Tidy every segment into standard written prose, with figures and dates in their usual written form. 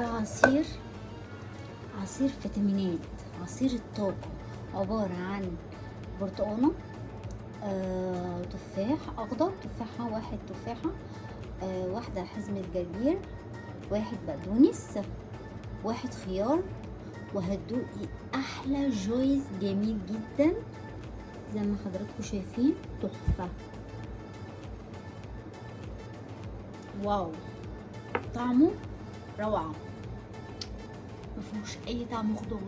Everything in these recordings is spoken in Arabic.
عصير، عصير فيتامينات، عصير الطاقة، عبارة عن برتقانة، تفاح اخضر، تفاحة واحد، تفاحة واحدة، حزمة جرجير، واحد بقدونس، واحد خيار، وهتدوقي احلى جويس جميل جدا زي ما حضراتكم شايفين، تحفة. واو، طعمه روعة، مفيهوش اي طعم خضار،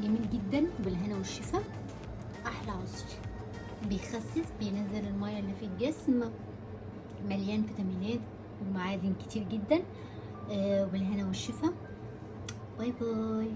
جميل جدا بالهنا والشفا. احلى عصير بيخسس، بينزل المية اللي في الجسم، مليان فيتامينات ومعادن كتير جدا. وبالهنا والشفا. باي باي.